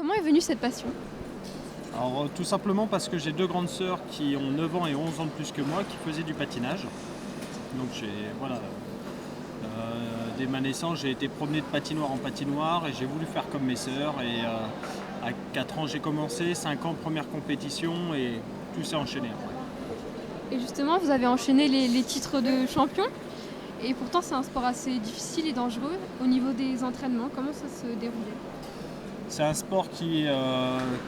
Comment est venue cette passion? Alors tout simplement parce que j'ai deux grandes sœurs qui ont 9 ans et 11 ans de plus que moi qui faisaient du patinage. Donc dès ma naissance j'ai été promené de patinoire en patinoire et j'ai voulu faire comme mes sœurs à 4 ans j'ai commencé, 5 ans première compétition et tout s'est enchaîné après. Et justement, vous avez enchaîné les titres de champion. Et pourtant, c'est un sport assez difficile et dangereux. Au niveau des entraînements, comment ça se déroulait? C'est un sport qui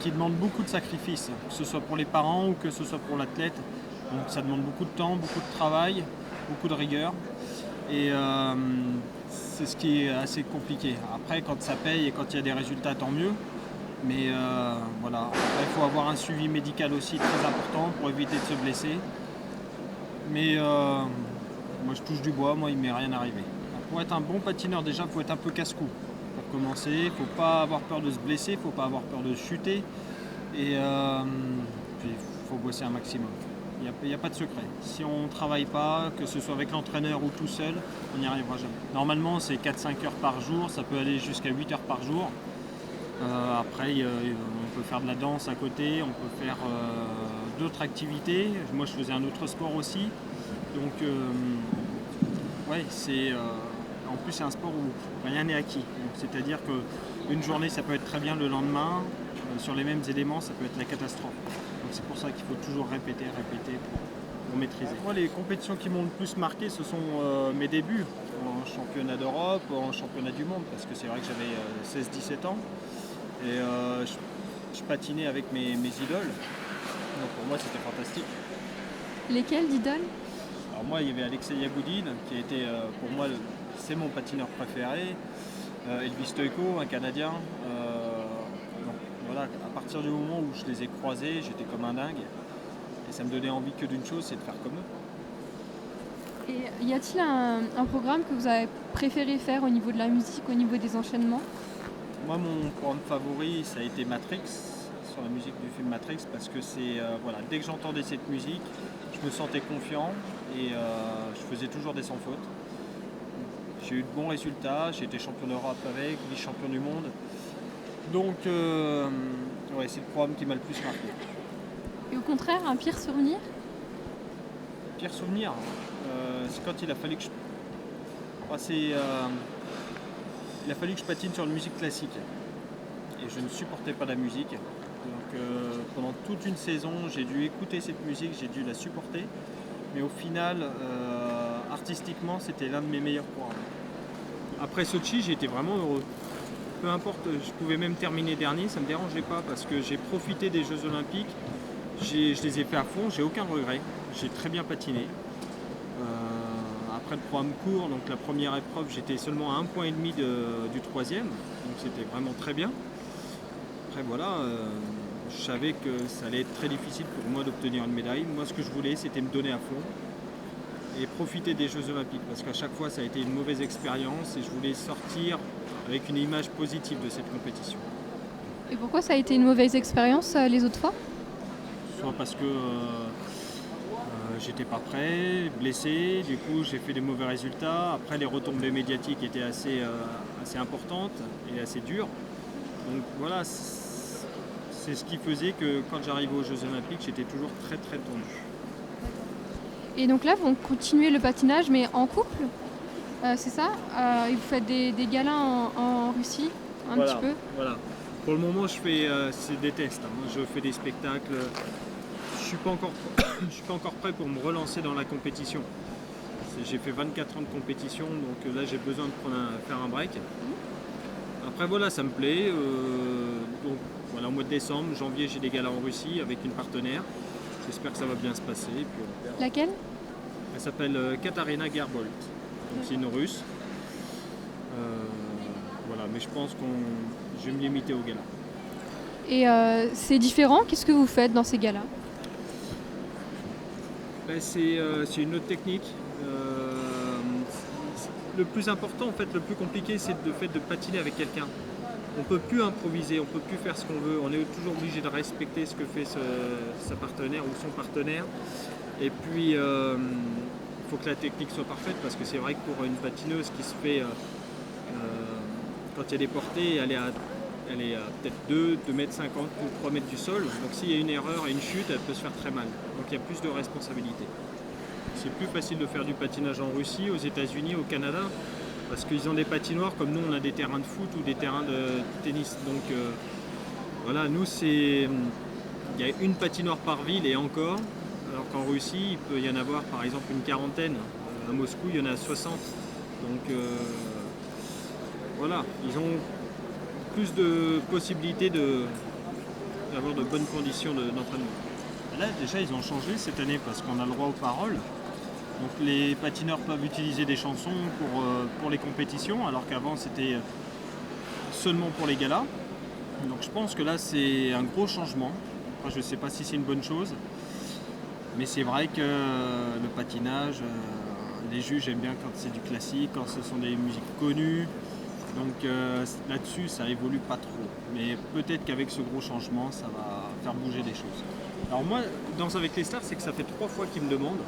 demande beaucoup de sacrifices, que ce soit pour les parents ou que ce soit pour l'athlète. Donc ça demande beaucoup de temps, beaucoup de travail, beaucoup de rigueur. Et c'est ce qui est assez compliqué. Après, quand ça paye et quand il y a des résultats, tant mieux. Mais voilà, après, il faut avoir un suivi médical aussi très important pour éviter de se blesser. Mais moi, je touche du bois, moi, il ne m'est rien arrivé. Pour être un bon patineur, déjà, il faut être un peu casse-cou. Pour commencer, il ne faut pas avoir peur de se blesser, il ne faut pas avoir peur de chuter. Et puis, il faut bosser un maximum. Il n'y a pas de secret. Si on ne travaille pas, que ce soit avec l'entraîneur ou tout seul, on n'y arrivera jamais. Normalement, c'est 4-5 heures par jour, ça peut aller jusqu'à 8 heures par jour. Après, on peut faire de la danse à côté, on peut faire d'autres activités. Moi, je faisais un autre sport aussi. Donc, ouais, en plus, c'est un sport où rien n'est acquis. C'est-à-dire qu'une journée, ça peut être très bien, le lendemain, sur les mêmes éléments, ça peut être la catastrophe. Donc, c'est pour ça qu'il faut toujours répéter pour maîtriser. Moi, les compétitions qui m'ont le plus marqué, ce sont mes débuts en championnat d'Europe, en championnat du monde, parce que c'est vrai que j'avais 16-17 ans. Et je patinais avec mes idoles. Donc pour moi, c'était fantastique. Lesquels d'idoles? Alors moi, il y avait Alexei Yagoudine, qui a été pour moi, c'est mon patineur préféré. Elvis Stoïko, un Canadien. Donc, voilà, à partir du moment où je les ai croisés, j'étais comme un dingue. Et ça me donnait envie que d'une chose, c'est de faire comme eux. Et y a-t-il un programme que vous avez préféré faire au niveau de la musique, au niveau des enchaînements? Moi, mon programme favori, ça a été Matrix, sur la musique du film Matrix, parce que voilà, dès que j'entendais cette musique, je me sentais confiant et je faisais toujours des sans faute. J'ai eu de bons résultats, j'ai été champion d'Europe avec, vice-champion du monde. Donc, ouais, c'est le programme qui m'a le plus marqué. Et au contraire, un pire souvenir? Pire souvenir, c'est quand il a fallu que il a fallu que je patine sur une musique classique. Et je ne supportais pas la musique. Donc pendant toute une saison, j'ai dû écouter cette musique, j'ai dû la supporter. Mais au final, artistiquement, c'était l'un de mes meilleurs programmes. Après Sochi, j'ai été vraiment heureux. Peu importe, je pouvais même terminer dernier, ça ne me dérangeait pas parce que j'ai profité des Jeux Olympiques. Je les ai fait à fond, j'ai aucun regret. J'ai très bien patiné. Après le programme court, donc la première épreuve, j'étais seulement à 1,5 point du troisième, donc c'était vraiment très bien. Après voilà, je savais que ça allait être très difficile pour moi d'obtenir une médaille. Moi, ce que je voulais, c'était me donner à fond et profiter des Jeux Olympiques, parce qu'à chaque fois, ça a été une mauvaise expérience et je voulais sortir avec une image positive de cette compétition. Et pourquoi ça a été une mauvaise expérience les autres fois? Soit parce que j'étais pas prêt, blessé, du coup j'ai fait des mauvais résultats. Après les retombées médiatiques étaient assez importantes et assez dures. Donc voilà, c'est ce qui faisait que quand j'arrivais aux Jeux Olympiques, j'étais toujours très très tendu. Et donc là, vous continuez le patinage, mais en couple, c'est ça? Et vous faites des galas en Russie, petit peu? Voilà. Pour le moment, c'est des tests. Hein. Je fais des spectacles. Je suis pas encore prêt pour me relancer dans la compétition. J'ai fait 24 ans de compétition, donc là j'ai besoin de faire un break. Après voilà, ça me plaît. Donc voilà, au mois de décembre, janvier, j'ai des galas en Russie avec une partenaire. J'espère que ça va bien se passer. Puis, Laquelle? elle s'appelle Katarina Gerbold. Donc c'est une Russe. Voilà, mais je pense que je vais me limiter aux galas. Et c'est différent? Qu'est-ce que vous faites dans ces galas? Ben, c'est une autre technique. Le plus important, en fait, le plus compliqué, c'est le fait de patiner avec quelqu'un. On ne peut plus improviser, on ne peut plus faire ce qu'on veut. On est toujours obligé de respecter ce que fait sa partenaire ou son partenaire. Et puis, il faut que la technique soit parfaite, parce que c'est vrai que pour une patineuse qui se fait, quand il y a des portées, elle est à elle est à peut-être 2,50 m ou 3 mètres du sol. Donc s'il y a une erreur et une chute, elle peut se faire très mal. Donc il y a plus de responsabilité. C'est plus facile de faire du patinage en Russie, aux États-Unis, au Canada, parce qu'ils ont des patinoires comme nous, on a des terrains de foot ou des terrains de tennis. Donc voilà, nous il y a une patinoire par ville et encore, alors qu'en Russie, il peut y en avoir par exemple une quarantaine. À Moscou, il y en a 60. Donc voilà, ils ont plus de possibilités d'avoir de bonnes conditions d'entraînement. Là, déjà, ils ont changé cette année parce qu'on a le droit aux paroles. Donc les patineurs peuvent utiliser des chansons pour les compétitions, alors qu'avant c'était seulement pour les galas. Donc je pense que là c'est un gros changement. Après, je ne sais pas si c'est une bonne chose, mais c'est vrai que le patinage, les juges aiment bien quand c'est du classique, quand ce sont des musiques connues. Donc là-dessus ça évolue pas trop. Mais peut-être qu'avec ce gros changement ça va faire bouger des choses. Alors moi, Danse avec les stars, c'est que ça fait 3 fois qu'ils me demandent.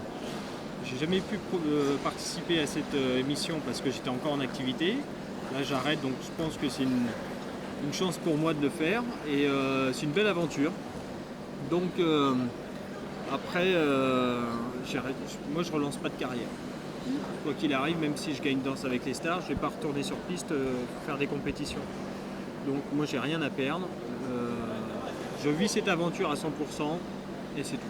J'ai jamais pu participer à cette émission parce que j'étais encore en activité. Là j'arrête, donc je pense que c'est une chance pour moi de le faire et c'est une belle aventure. Donc après, moi je relance pas de carrière. Quoi qu'il arrive, même si je gagne Danse avec les stars, je vais pas retourner sur piste faire des compétitions. Donc moi j'ai rien à perdre. Je vis cette aventure à 100% et c'est tout.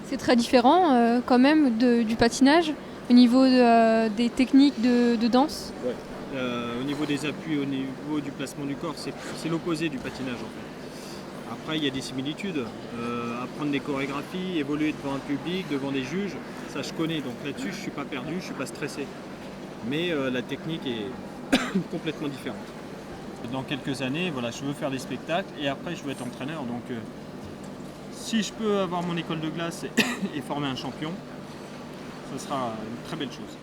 C'est très différent quand même du patinage au niveau des techniques de danse. Ouais. Au niveau des appuis, au niveau du placement du corps, c'est l'opposé du patinage en fait. Après il y a des similitudes. Apprendre des chorégraphies, évoluer devant un public, devant des juges, ça je connais. Donc là-dessus je ne suis pas perdu, je ne suis pas stressé. Mais la technique est complètement différente. Dans quelques années, voilà, je veux faire des spectacles et après je veux être entraîneur. Donc si je peux avoir mon école de glace et former un champion, ce sera une très belle chose.